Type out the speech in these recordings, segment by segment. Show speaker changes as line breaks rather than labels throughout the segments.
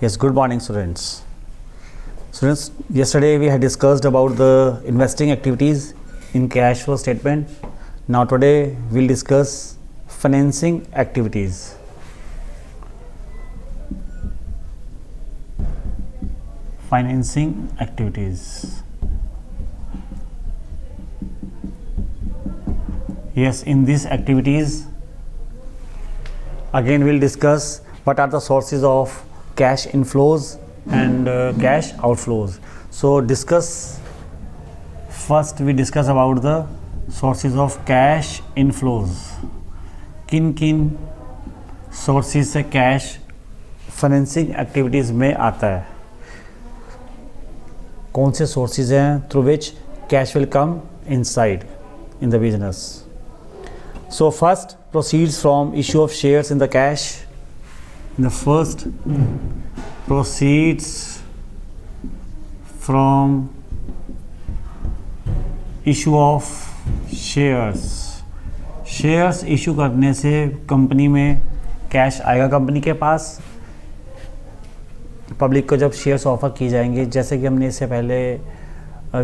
Yes, good morning, students. Students, yesterday we had discussed about the investing activities in cash flow statement. Now today we'll discuss financing activities. Financing activities. Yes, in these activities, again we'll discuss what are the sources of cash inflows and cash outflows. So first we discuss about the sources of cash inflows. किन किन sources से cash financing activities में आता है, कौन से sources हैं through which cash will come inside in the business. So first, proceeds from issue of shares in the cash. The first, proceeds from issue of shares. Shares issue करने से company में cash आएगा company के पास. Public को जब shares offer की जाएंगे, जैसे कि हमने इससे पहले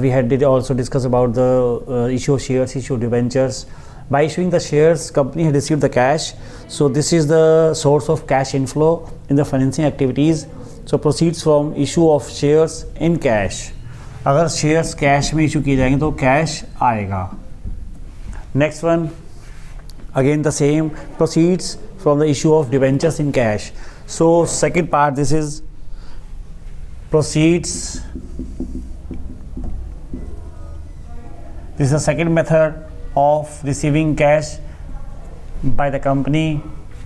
we had also discuss about the issue of shares, issue debentures. By issuing the shares, company had received the cash. So this is the source of cash inflow in the financing activities. So proceeds from issue of shares in cash. अगर shares cash में issue किए जाएंगे तो cash आएगा. Next one, again the same, proceeds from the issue of debentures in cash. So second part, this is proceeds. This is the second method of receiving cash by the company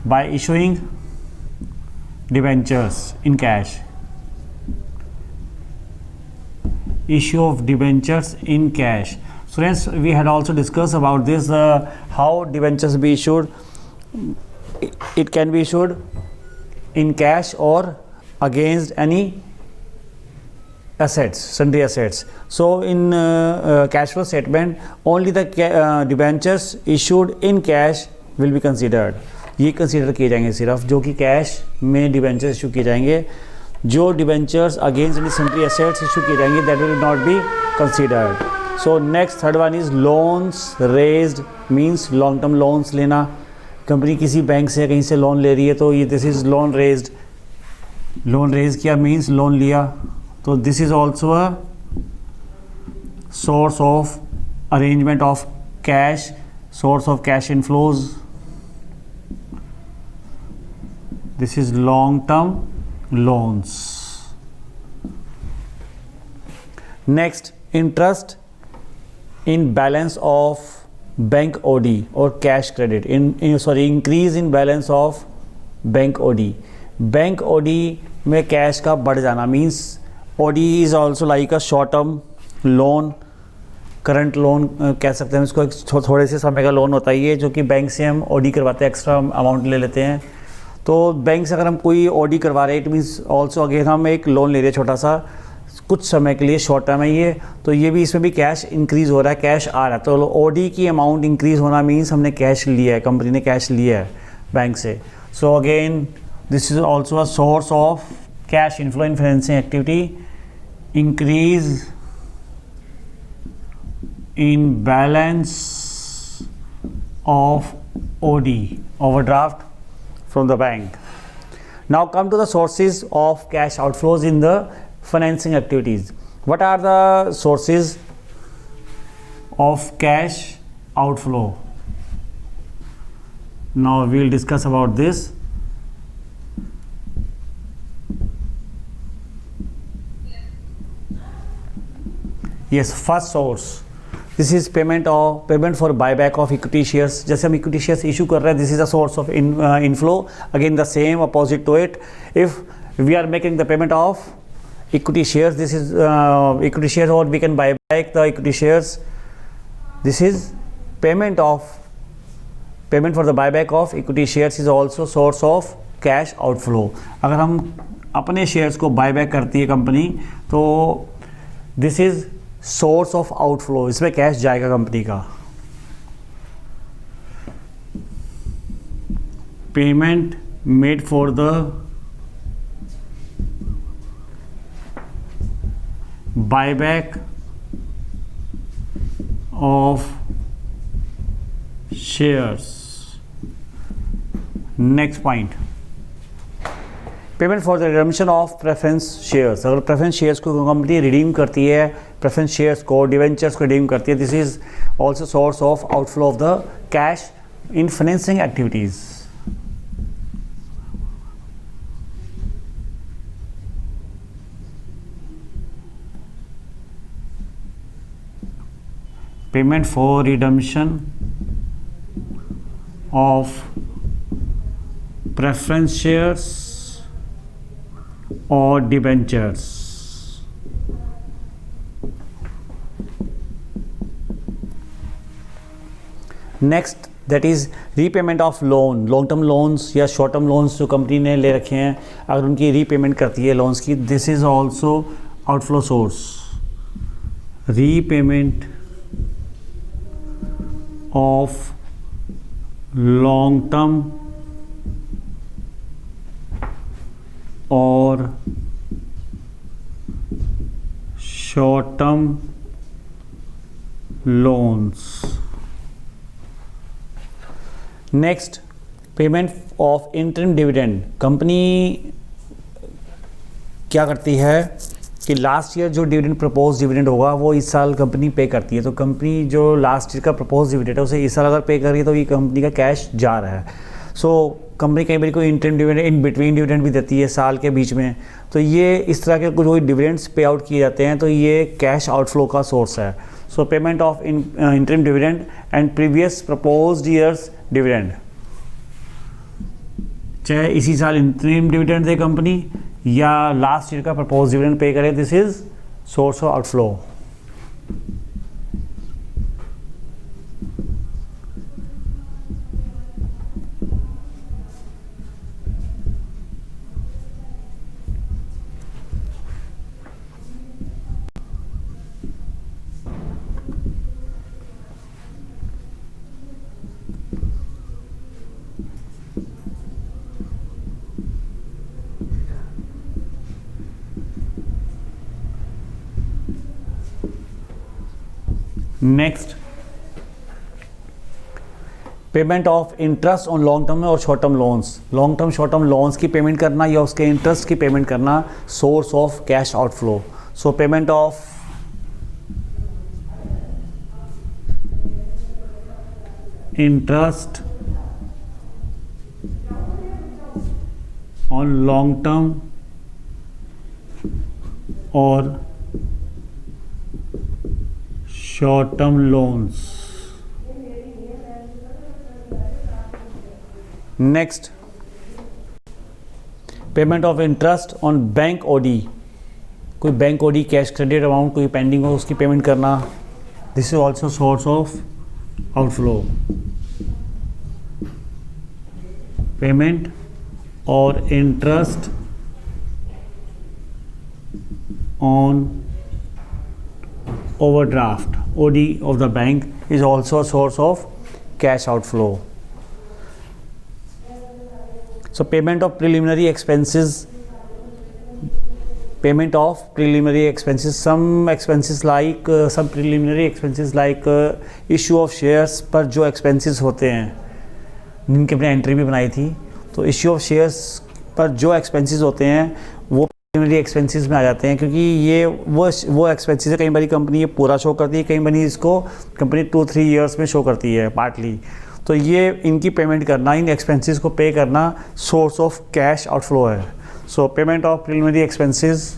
by issuing debentures in cash. Issue of debentures in cash. Students, we had also discussed about this, how debentures be issued. It can be issued in cash or against any assets, sundry assets. So in cash flow statement, only the debentures issued in cash will be considered. ये consider किए जाएंगे सिर्फ जो कि cash में debentures issue किए जाएंगे. जो debentures against any sundry assets issue किए जाएंगे that will not be considered. So next third one is loans raised, means long term loans लेना. कंपनी किसी बैंक से कहीं से लोन ले रही है तो ये this is loan raised. Loan raise किया मीन्स लोन लिया. So this is also a source of arrangement of cash, source of cash inflows. This is long-term loans. Next, interest in balance of bank OD or cash credit. Increase in balance of bank OD. Bank OD में cash का बढ़ जाना means OD is also like a short term loan, current loan कह सकते हैं इसको. एक थोड़े से समय का लोन होता है ये, जो कि बैंक से हम OD करवाते हैं, एक्स्ट्रा अमाउंट ले लेते हैं. तो बैंक से अगर हम कोई OD करवा रहे हैं, इट मीन्स ऑल्सो अगेन हम एक लोन ले रहे हैं छोटा सा, कुछ समय के लिए, शॉर्ट टर्म है ये. तो ये भी, इसमें भी कैश इंक्रीज़ हो रहा है, कैश आ रहा है. तो OD की अमाउंट इंक्रीज़ होना मीन्स हमने कैश लिया है, कंपनी ने कैश लिया है बैंक से. So again this is also a source of cash inflow in financing activity. Increase in balance of OD, overdraft from the bank. Now come to the sources of cash outflows in the financing activities. What are the sources of cash outflow? Now we will discuss about this. Yes, first source, this is payment for buyback of equity shares. जैसे हम equity shares issue कर रहे हैं, this is a source of inflow. Again the same opposite to it. If we are making the payment of equity shares, this is equity shares, or we can buy back the equity shares. This is payment for the buyback of equity shares is also source of cash outflow. अगर हम अपने shares को buy back करती है company, तो this is source of outflow, इसमें cash जाएगा company का. Payment made for the buyback of shares. Next point, payment for the redemption of preference shares. अगर प्रेफरेंस शेयर्स को कंपनी रिडीम करती है, प्रेफरेंस शेयर्स को, डिवेंचर्स को रिडीम करती है, this is also source of outflow of the cash in financing activities. Payment for redemption of preference shares or debentures. Next, that is repayment of loan. long term loans या short term loans जो company ने ले रखे हैं, अगर उनकी repayment करती है लोन्स की, this is also outflow source. Repayment of long term और short term loans. Next, payment of interim dividend. Company क्या करती है कि लास्ट ईयर जो डिविडेंड प्रपोज डिविडेंड होगा वो इस साल कंपनी पे करती है. तो कंपनी जो लास्ट ईयर का प्रपोज डिविडेंड है उसे इस साल अगर पे कर रही है तो ये कंपनी का कैश जा रहा है. सो कंपनी कई बार कोई interim dividend, in between dividend भी देती है साल के बीच में. तो ये इस तरह के कोई डिविडेंड्स पे आउट किए जाते हैं तो ये कैश आउटफ्लो का सोर्स है. So payment of interim dividend and previous proposed years dividend, चाहे इसी साल इंटरिम डिविडेंड दे कंपनी या लास्ट ईयर का प्रपोज डिविडेंड पे करे, this is source of outflow. Next, payment of interest on long term और short term loans. Long term short term loans की payment करना या उसके इंटरेस्ट की पेमेंट करना, source of cash outflow. So payment of interest on long term और short term loans. Next, payment of interest on bank OD. कोई bank OD cash credit amount कोई pending हो उसकी पेमेंट करना, this is also source of outflow. Payment और interest on overdraft OD of the bank is also a source of cash outflow. So payment of preliminary expenses, some expenses like some preliminary expenses like issue of shares पर जो expenses होते हैं, जिनकी अपने entry भी बनाई थी, तो issue of shares पर जो expenses होते हैं वो प्राइमरी एक्सपेंसेस में आ जाते हैं, क्योंकि ये वो एक्सपेंसेस है. कई बार कंपनी ये पूरा शो करती है, कई बार इसको कंपनी 2-3 ईयर्स में शो करती है पार्टली. तो ये इनकी पेमेंट करना, इन एक्सपेंसेस को पे करना सोर्स ऑफ कैश आउटफ्लो है. So payment of preliminary expenses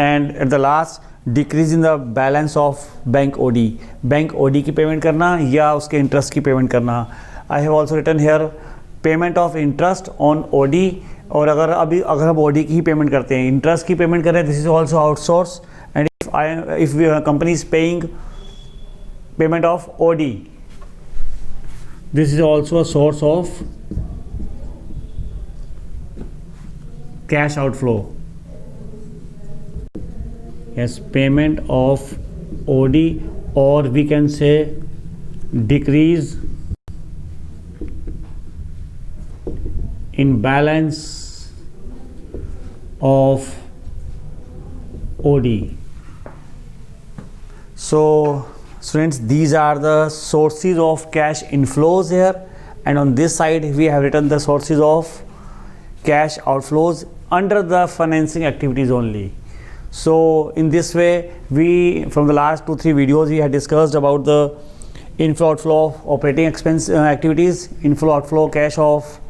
and at the last decrease in the balance of bank OD. Bank OD की पेमेंट करना या उसके इंटरेस्ट की पेमेंट करना. I have also written here payment of interest on OD. और अगर हम OD की ही पेमेंट करते हैं, इंटरेस्ट की पेमेंट कर रहे हैं, this is also outsource. And if company is paying payment of OD, this is also a source of cash outflow. Yes, payment of OD, or we can say decrease in balance of OD. So students, these are the sources of cash inflows here, and on this side we have written the sources of cash outflows under the financing activities only. So in this way, we from the last 2-3 videos we had discussed about the inflow outflow of operating expense activities, inflow outflow cash of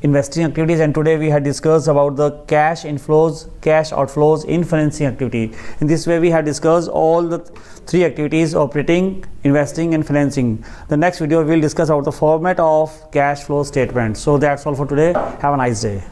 investing activities, and today we had discussed about the cash inflows, cash outflows in financing activity. In this way we have discussed all the 3 activities: operating, investing and financing. The next video we will discuss about the format of cash flow statement. So that's all for today. Have a nice day.